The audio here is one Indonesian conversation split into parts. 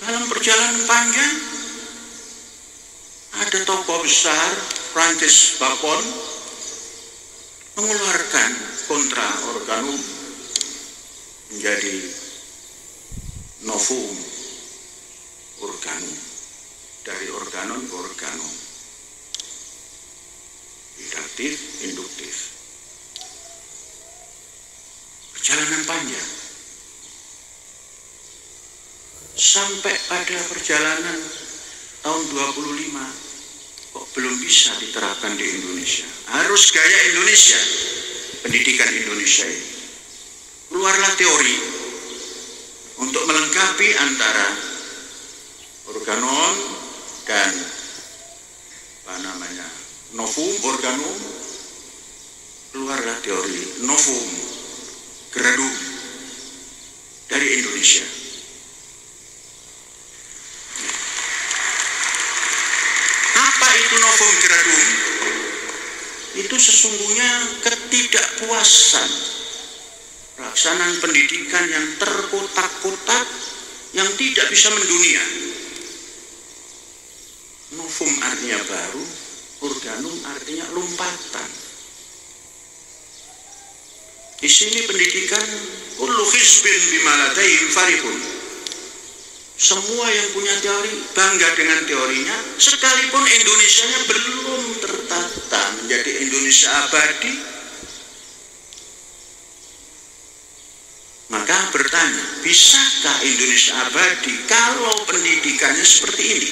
Dalam perjalanan panjang, ada tokoh besar, Francis Bacon, mengeluarkan kontra organum menjadi novum organum, dari organon ke organum, induktif, induktif. Perjalanan panjang sampai pada perjalanan tahun 25 kok belum bisa diterapkan di Indonesia. Harus gaya Indonesia, pendidikan Indonesia ini. Keluarlah teori untuk melengkapi antara organon dan novum organum. Keluarlah teori novum gradum dari Indonesia. Apa itu novum gradum? Itu sesungguhnya ketidakpuasan pelaksanaan pendidikan yang terkotak-kotak, yang tidak bisa mendunia. Novum artinya baru, organum artinya lompatan. Di sini pendidikan kullu hizbin bima ladaihim farihun. Semua yang punya teori bangga dengan teorinya, sekalipun Indonesianya belum tertata menjadi Indonesia abadi. Maka bertanya, bisakah Indonesia abadi kalau pendidikannya seperti ini?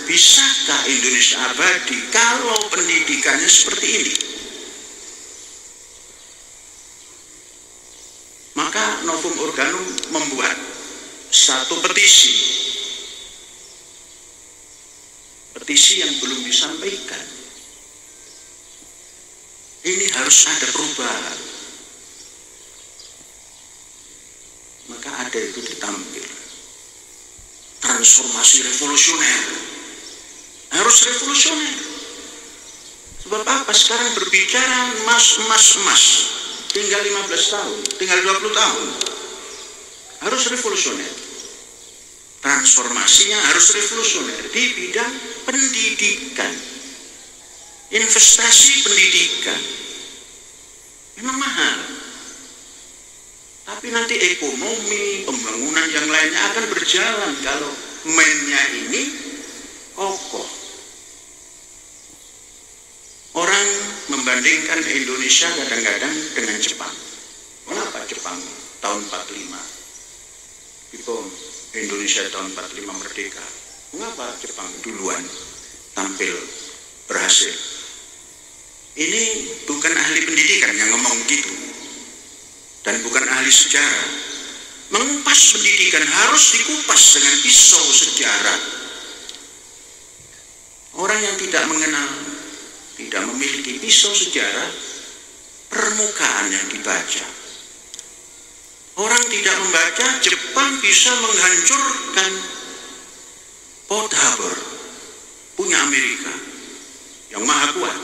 Bisakah Indonesia abadi kalau pendidikannya seperti ini? Maka Novum Organum membuat satu petisi. Petisi yang belum disampaikan. Ini harus ada perubahan. Maka ada itu ditampil. Transformasi revolusioner. Harus revolusioner. Sebab apa? Sekarang berbicara emas. Tinggal 15 tahun, tinggal 20 tahun. Harus revolusioner. Transformasinya harus revolusioner di bidang pendidikan. Investasi pendidikan. Memang mahal. Tapi nanti ekonomi, pembangunan yang lainnya akan berjalan kalau mainnya ini kokoh. Orang membandingkan Indonesia kadang-kadang dengan Jepang. Mengapa Jepang tahun 45? Bom Indonesia tahun 45 merdeka. Mengapa Jepang duluan tampil berhasil? Ini bukan ahli pendidikan yang ngomong gitu. Dan bukan ahli sejarah. Mengupas pendidikan harus dikupas dengan pisau sejarah. Orang yang tidak mengenal, tidak memiliki pisau sejarah, permukaan yang dibaca. Orang tidak membaca, Jepang bisa menghancurkan Pearl Harbor, punya Amerika, yang maha kuat.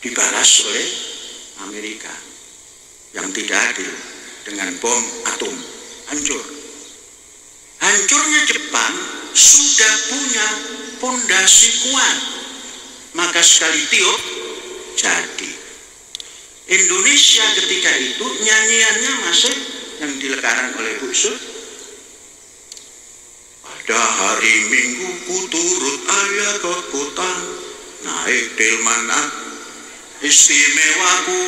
Dibalas oleh Amerika, yang tidak adil, dengan bom atom, hancur. Hancurnya Jepang sudah punya pondasi kuat, maka sekali tiup jadi. Indonesia ketika itu nyanyiannya masih yang dilekaran oleh Bu Sud. Pada hari Minggu ku turut ayah ke kota, naik delman istimewa ku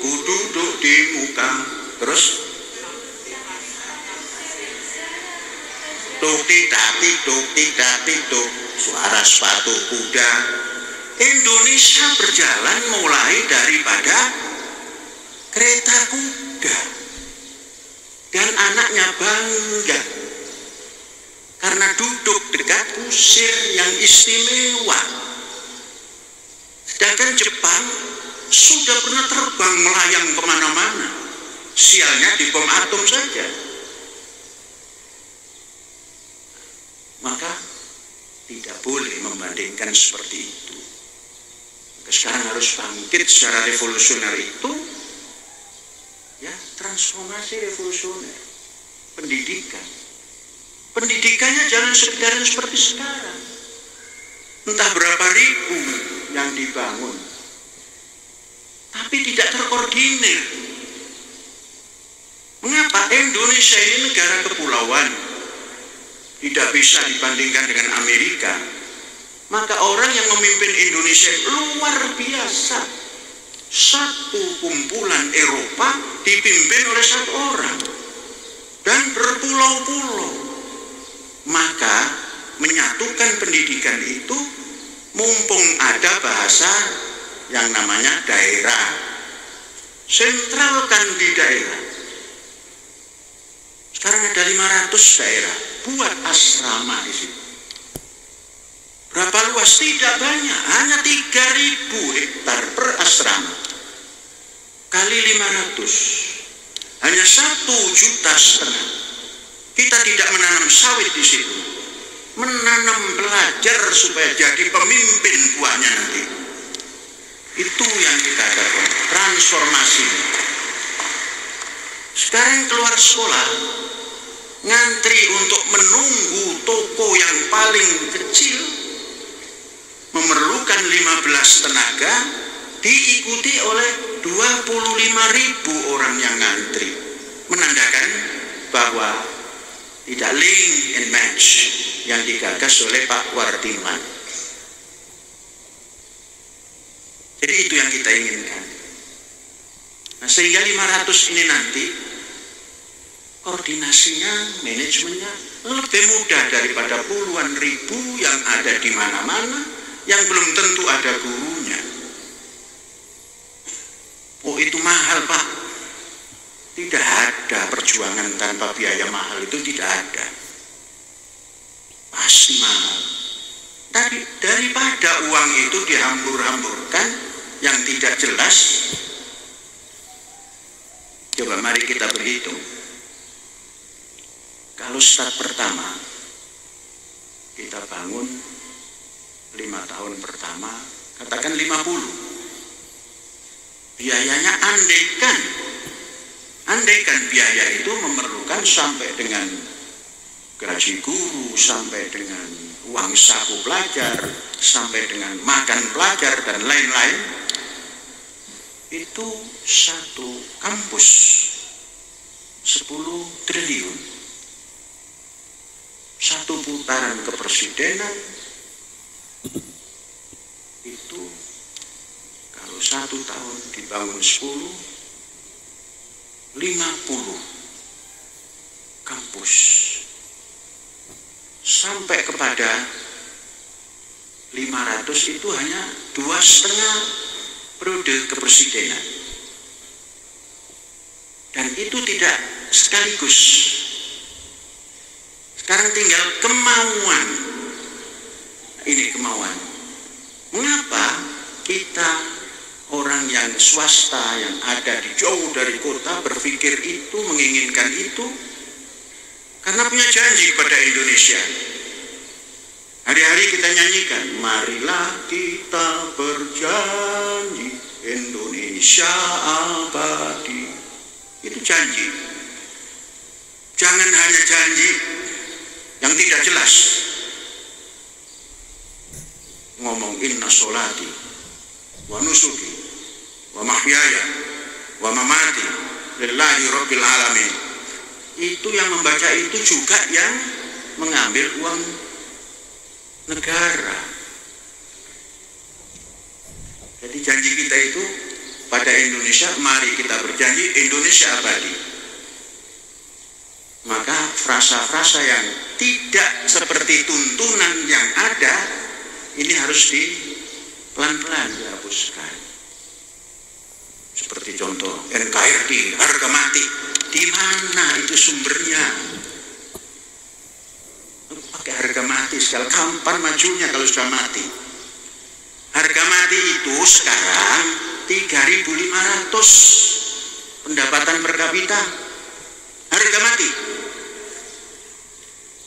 duduk di muka. Terus tuk tik tuk, suara sepatu kuda. Indonesia berjalan mulai daripada kereta kuda, dan anaknya bangga karena duduk dekat kusir yang istimewa. Sedangkan Jepang sudah pernah terbang melayang kemana-mana, sialnya di bom atom saja. dibandingkan seperti itu. Sekarang harus bangkit secara revolusioner itu, ya, transformasi revolusioner. Pendidikannya jangan sekedar seperti sekarang. Entah berapa ribu yang dibangun, tapi tidak terkoordinir. Mengapa? Indonesia ini negara kepulauan, tidak bisa dibandingkan dengan Amerika. Maka orang yang memimpin Indonesia luar biasa. Satu kumpulan Eropa dipimpin oleh satu orang dan berpulau-pulau. Maka menyatukan pendidikan itu, mumpung ada bahasa yang namanya daerah, sentralkan di daerah. Sekarang ada 500 daerah, buat asrama di situ. Berapa luas? Tidak banyak, hanya 3.000 hektar per asrama. Kali 500, hanya 1,5 juta. Kita tidak menanam sawit di situ, menanam pelajar supaya jadi pemimpin buahnya nanti. Itu yang kita dapat, transformasi. Sekarang keluar sekolah, ngantri untuk menunggu toko yang paling kecil, memerlukan 15 tenaga, diikuti oleh 25.000 orang yang ngantri. Menandakan bahwa tidak link and match yang digagas oleh Pak Wardiman. Jadi itu yang kita inginkan. Nah, sehingga 500 ini nanti koordinasinya, manajemennya lebih mudah daripada puluhan ribu yang ada di mana-mana, yang belum tentu ada gurunya. Oh, itu mahal, Pak. Tidak ada perjuangan tanpa biaya mahal, itu tidak ada. Pasti mahal. Tapi daripada uang itu dihambur-hamburkan yang tidak jelas, coba mari kita berhitung. Kalau start pertama kita bangun 5 tahun pertama, katakan 50. Biayanya andaikan biaya itu memerlukan sampai dengan gaji guru, sampai dengan uang saku pelajar, sampai dengan makan pelajar dan lain-lain, itu satu kampus 10 triliun. Satu putaran kepresidenan itu kalau 1 tahun dibangun 10, 50 kampus sampai kepada 500 itu hanya 2,5 periode kepresidenan, dan itu tidak sekaligus. Sekarang tinggal kemauan. Ini kemauan. Mengapa kita orang yang swasta yang ada di jauh dari kota berpikir itu, menginginkan itu? Karena punya janji pada Indonesia. Hari-hari kita nyanyikan, marilah kita berjanji Indonesia abadi. Itu janji. Jangan hanya janji yang tidak jelas. Ngomong inna sholati wa nusuki wa mahyaya wa mamati lillahi rabbil alamin. Itu yang membaca itu juga yang mengambil uang negara. Jadi janji kita itu pada Indonesia, mari kita berjanji Indonesia abadi. Maka frasa-frasa yang tidak seperti tuntunan yang ada, ini harus pelan-pelan dihapuskan. Seperti contoh NKRI, harga mati. Di mana itu sumbernya? Pakai harga mati segala, kapan majunya kalau sudah mati? Harga mati itu sekarang 3.500 pendapatan per kapita. Harga mati.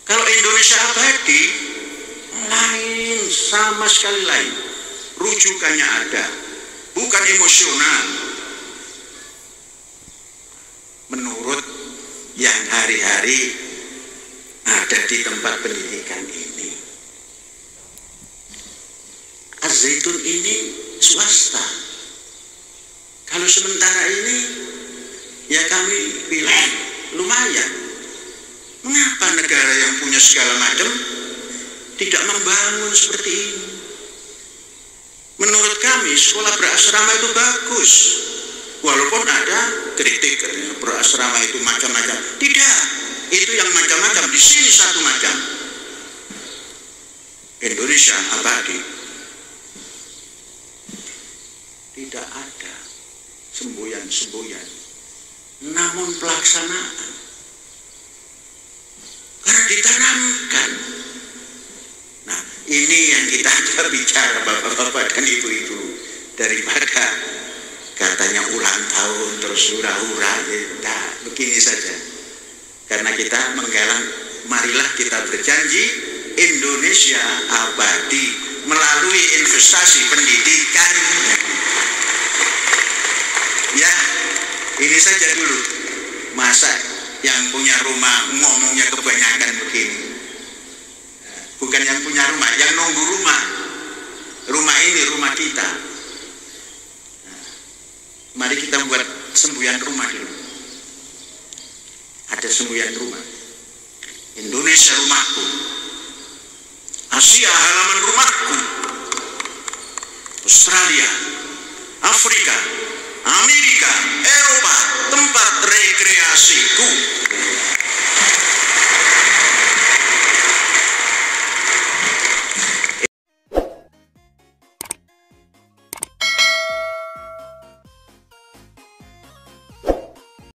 Kalau Indonesia abadi, Lain, sama sekali lain. Rujukannya ada, bukan emosional. Menurut yang hari-hari ada di tempat pendidikan ini. Az-Zaitun ini swasta. Kalau sementara ini, ya kami bilang lumayan. Mengapa negara yang punya segala macam tidak membangun seperti ini? Menurut kami sekolah berasrama itu bagus. Walaupun ada kritik katanya berasrama itu macam-macam. Tidak, itu yang macam-macam. Di sini satu macam. Indonesia abadi. Tidak ada semboyan-semboyan. Namun pelaksanaan. Karena ditanamkan. Nah, ini yang kita bicara bapak-bapak dan ibu-ibu. Daripada katanya ulang tahun terus hura-hura, nah, begini saja. Karena kita menggalang, marilah kita berjanji Indonesia abadi melalui investasi pendidikan. Ya, ini saja dulu. Masa yang punya rumah ngomongnya kebanyakan begini. Bukan yang punya rumah, yang nunggu rumah. Rumah ini rumah kita. Mari kita buat semboyan rumah dulu. Ada semboyan rumah. Indonesia rumahku. Asia halaman rumahku. Australia, Afrika, Amerika, Eropa, tempat